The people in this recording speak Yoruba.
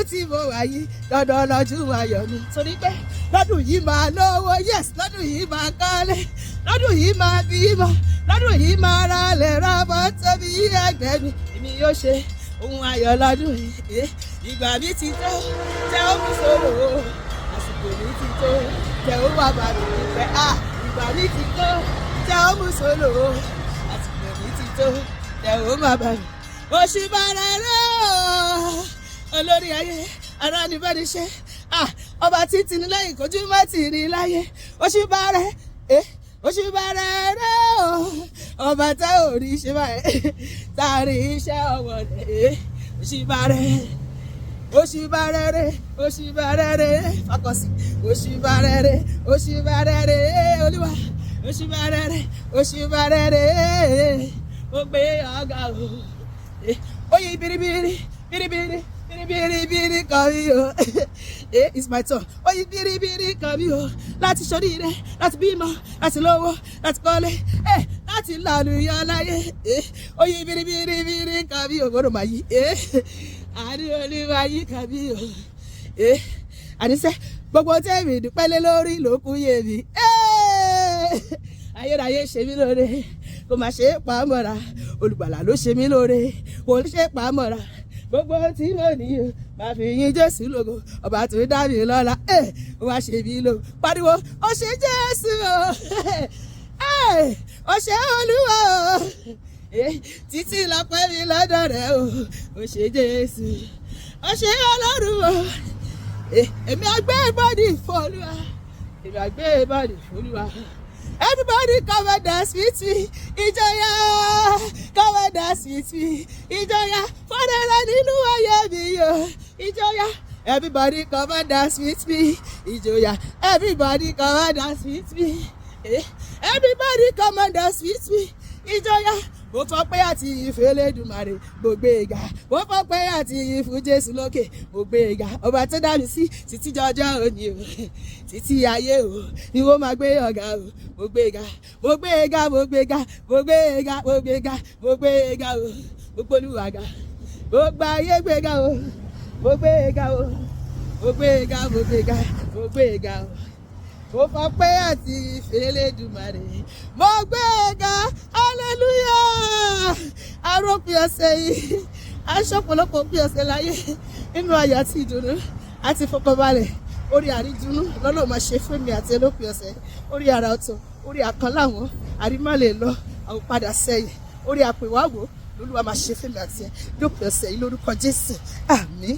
tí mo wà yìí dandan lọ́dún ayọ̀ mi torí pé lọ́dún yìí máa lówó yes lọ́dún yìí máa kọ́lé lọ́dún yìí máa bímọ lọ́dún yìí máa ra lẹ̀ ra mọ́tò bí ẹgbẹ́ mi èmi yóò ṣe ohun ayọ̀ lọ́dún yìí ìgbà mi ti tó jẹ́ ó mú sòrò àsìkò mi ti tó jẹ́ ó wà bàbí pípẹ́ ìgbà mi ti tó jẹ́ ó mú sòrò àsìkò mi ti tó jẹ́ ó má bàbí oṣù bàrẹ̀ rẹ̀ olórí ayé ara ni bẹ́ẹ̀ ni ṣe ọba títí ní lẹ́yìn kojú má tì ní láyé oṣù bàrẹ̀ rẹ̀ ọba tá ò rí ṣe báyìí tá a rí iṣẹ́ ọwọ́ rẹ̀ oṣù bàrẹ̀ rẹ̀ fakọsí oṣù bàrẹ̀ rẹ̀ olúwa oṣù bàrẹ̀ rẹ̀ ó gbé ọ̀gá o oye biribiri kan mi o it's my turn oye biribiri kan mi o láti ṣoríire láti bímọ láti lówó láti kọ́lé láti lálùyọ láyé oye biribiri kan mi o gbọ́dọ̀ máa yí àní olúwa yí kan mi o àníṣe gbogbo tẹ́mi dúpẹ́lẹ́ lórí ló kú yé mi ayérayé ṣe mí lóore kò má ṣe é pa á mọ́ra olùgbàlà ló ṣe mí lóore kò ṣe é pa á mọ́ra gbogbo tí mo ní o máa fi yìn Jésù lógo ọba tó dá mi lọ́lá wá ṣe mí lógo pariwo ó ṣe Jésù ó ṣe Olúwa títí lọ́pẹ́ mi lọ́dọ̀ rẹ̀ ó ṣe Jésù ó ṣe Ọlọ́run èmi àgbé bọ́dì fún Olúwa èmi àgbé bọ́dì fún Olúwa. Everybody come and dance with me, ìjọyà. Come and dance with me, ìjọyà. Fọ́nrẹ́rẹ́ nínú ayé mi yó, ìjọyà. Everybody come and dance with me, ìjọyà. Everybody come and dance with me. Everybody come and dance with me, ìjọyà. Mo fọpẹ́ àti ìfẹ́ Elédùmarè mo gbé e ga. Mo fọpẹ́ àti ìfún Jésù lókè mo gbé e ga. Ọba tó dá mi sí títí jọjọ́ òní o, títí ayé o, ni wọ́n máa gbé ọ̀gá o. Mo gbé e ga, mo gbé e ga, mo gbé e ga, mo gbé e ga, mo gbé e ga, mo gbé e ga o. Mo gbólúwa ga, mo gba ayé gbé ga o. Mo gbé e ga o, mo gbé e ga, mo gbé e ga, mo gbé e ga o. Mo fọpẹ́ àti ìfẹ́ Elédùmarè mo gbé e ga hallelujah. Arópin ọ̀sẹ̀ yìí aṣọ ọ̀pọ̀lọpọ̀ pín ọ̀sẹ̀ láyé nínú ayọ̀ àti ìdùnnú àti ìfọkànbalẹ̀ orí àrídùnnú lọ́nà máa ṣe fún mi àti olópin ọ̀sẹ̀ orí àrà ọ̀tọ̀ orí àkànláwọn àrímọ́lẹ̀ lọ àwọn padà sẹ́yìn orí àpèwáwò lolúwa máa ṣe fún mi àti ẹ lópin ọ̀sẹ̀ yìí lórúkọ Jésù àmín